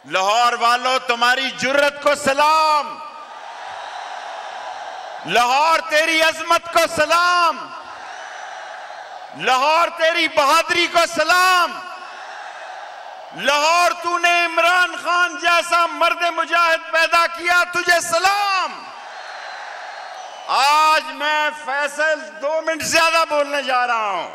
लाहौर वालों, तुम्हारी जुर्रत को सलाम। लाहौर तेरी अजमत को सलाम। लाहौर तेरी बहादुरी को सलाम। लाहौर तूने इमरान खान जैसा मर्द मुजाहिद पैदा किया, तुझे सलाम। आज मैं फैसल 2 मिनट ज्यादा बोलने जा रहा हूं।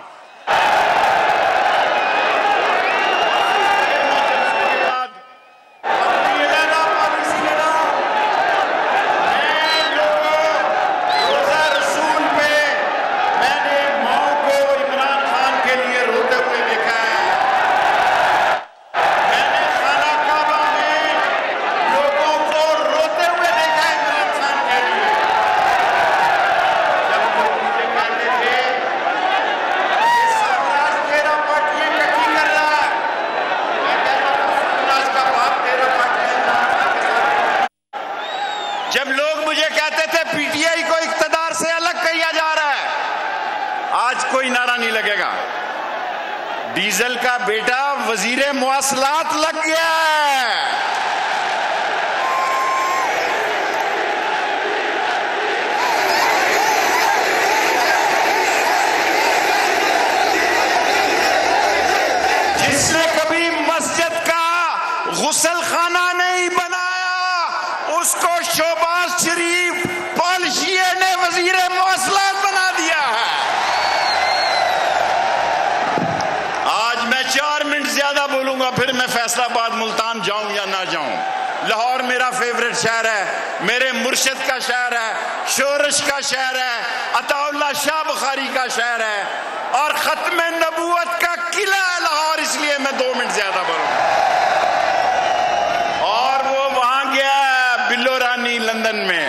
जब लोग मुझे कहते थे पीटीआई को इख्तिदार से अलग किया जा रहा है, आज कोई नारा नहीं लगेगा। डीजल का बेटा वजीरे मुवासलात लग गया है। जिसने कभी मस्जिद का गुसल खाना नहीं बनाया, उसको शोबाज शरीफ पॉलिशिये ने वजीरे मुवासलात बना दिया है। आज मैं 4 मिनट ज्यादा बोलूंगा, फिर मैं फैसलाबाद मुल्तान जाऊं या ना जाऊं। लाहौर मेरा फेवरेट शहर है, मेरे मुर्शिद का शहर है, शोरश का शहर है, अताउल्लाह शाह बुखारी का शहर है और खत्म नबूवत का किला है लाहौर। इसलिए मैं 2 मिनट ज्यादा बोलूंगा। और वो वहां गया बिल्लो रानी लंदन में।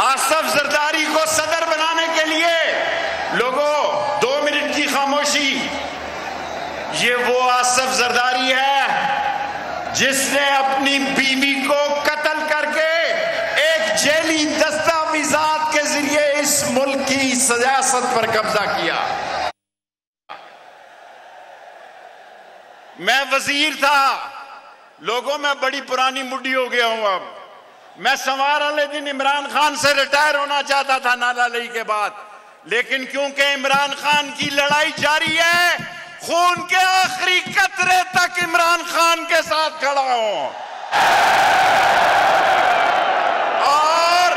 आसफ जरदारी को सदर बनाने के लिए लोगों 2 मिनट की खामोशी। ये वो आसफ जरदारी है जिसने अपनी बीवी को कत्ल करके एक जेली दस्तावेजात के जरिए इस मुल्क की सियासत पर कब्जा किया। मैं वजीर था, लोगों में बड़ी पुरानी मुड्डी हो गया हूं। अब मैं सवार वाले दिन इमरान खान से रिटायर होना चाहता था नाला लई के बाद, लेकिन क्योंकि इमरान खान की लड़ाई जारी है, खून के आखिरी कतरे तक इमरान खान के साथ खड़ा हूं। और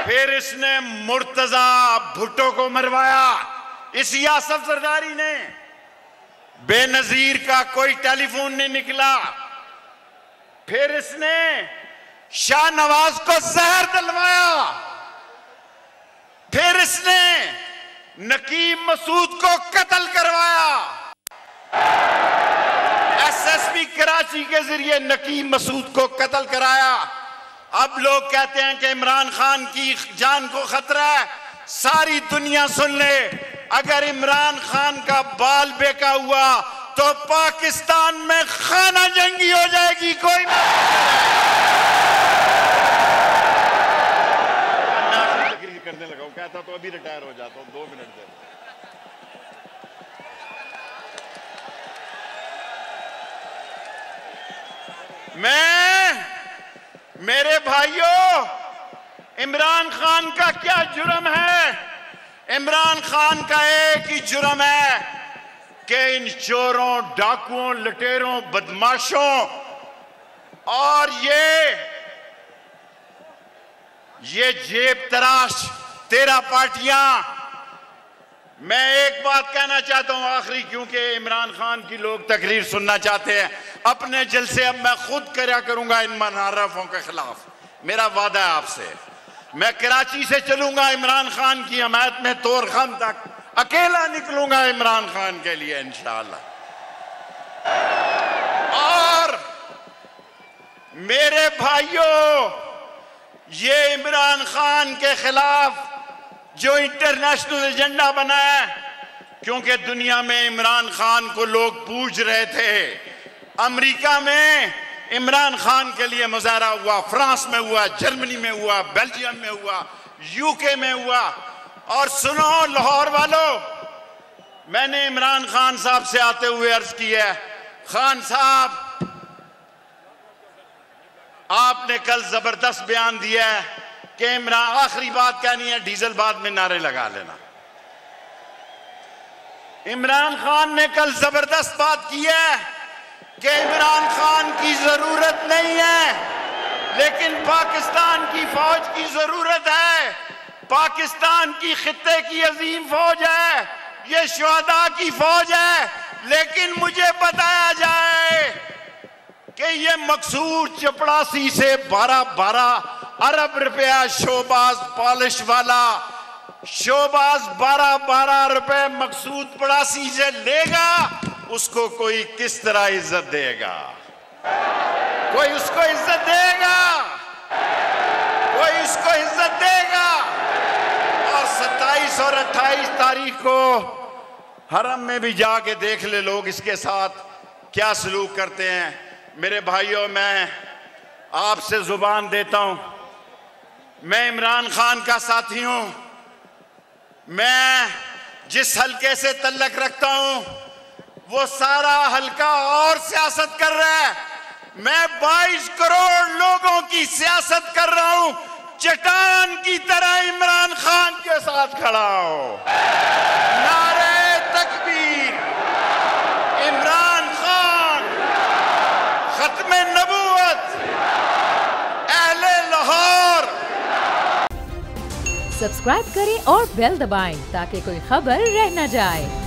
फिर इसने मुर्तजा भुट्टो को मरवाया। इस आसफ जरदारी ने, बेनजीर का कोई टेलीफोन नहीं निकला। फिर इसने शाह नवाज को जहर दिलवाया। फिर इसने नकीम मसूद को कत्ल करवाया। एसएसपी कराची के जरिए नकीम मसूद को कत्ल कराया। अब लोग कहते हैं कि इमरान खान की जान को खतरा है। सारी दुनिया सुन ले, अगर इमरान खान का बाल बेका हुआ तो पाकिस्तान में खाना जंगी हो जाएगी। कोई तकरीर करने लगा, कहता तो अभी रिटायर हो जाता हूं, 2 मिनट दे। मेरे भाइयों, इमरान खान का क्या जुर्म है? इमरान खान का एक ही जुर्म है कि इन चोरों, डाकुओं, लुटेरों, बदमाशों और ये जेब तराश 13 पार्टियां। मैं एक बात कहना चाहता हूं आखिरी, क्योंकि इमरान खान की लोग तकरीर सुनना चाहते हैं। अपने जलसे अब मैं खुद करा करूंगा इन मुनहरफों के खिलाफ। मेरा वादा है आपसे, मैं कराची से चलूंगा इमरान खान की हमायत में तोरखम तक, अकेला निकलूंगा इमरान खान के लिए इंशाअल्लाह। और मेरे भाइयों, ये इमरान खान के खिलाफ जो इंटरनेशनल एजेंडा बना है, क्योंकि दुनिया में इमरान खान को लोग पूछ रहे थे। अमेरिका में इमरान खान के लिए मुजाहरा हुआ, फ्रांस में हुआ, जर्मनी में हुआ, बेल्जियम में हुआ, यूके में हुआ। और सुनो लाहौर वालों, मैंने इमरान खान साहब से आते हुए अर्ज की है, खान साहब आपने कल जबरदस्त बयान दिया है कि इमरान, आखिरी बात कहनी है, डीजल बाद में नारे लगा लेना। इमरान खान ने कल जबरदस्त बात की है कि इमरान खान की जरूरत नहीं है, लेकिन पाकिस्तान की फौज की जरूरत है। पाकिस्तान की खित्ते की अजीम फौज है, ये शुहदा की फौज है, लेकिन मुझे बताया जाए कि ये मकसूद चपड़ासी से 12 अरब रुपया शोबाज पॉलिश वाला शोबाज 12 रुपए मकसूद पड़ासी से लेगा, उसको कोई किस तरह इज्जत देगा? कोई उसको इज्जत देगा? कोई उसको इज्जत देगा? और 27 और 28 तारीख को हरम में भी जाके देख ले लोग इसके साथ क्या सलूक करते हैं। मेरे भाइयों, मैं आपसे जुबान देता हूं, मैं इमरान खान का साथी हूं। मैं जिस हलके से तल्लक रखता हूं वो सारा हलका और सियासत कर रहा है। मैं 22 करोड़ लोगों की सियासत कर रहा हूं, चट्टान की तरह इमरान खान के साथ खड़ा हूं। नारे तकबीर, इमरान खान, खत्मे नबूवत, अहले लाहौर। सब्सक्राइब करें और बेल दबाएं ताकि कोई खबर रह न जाए।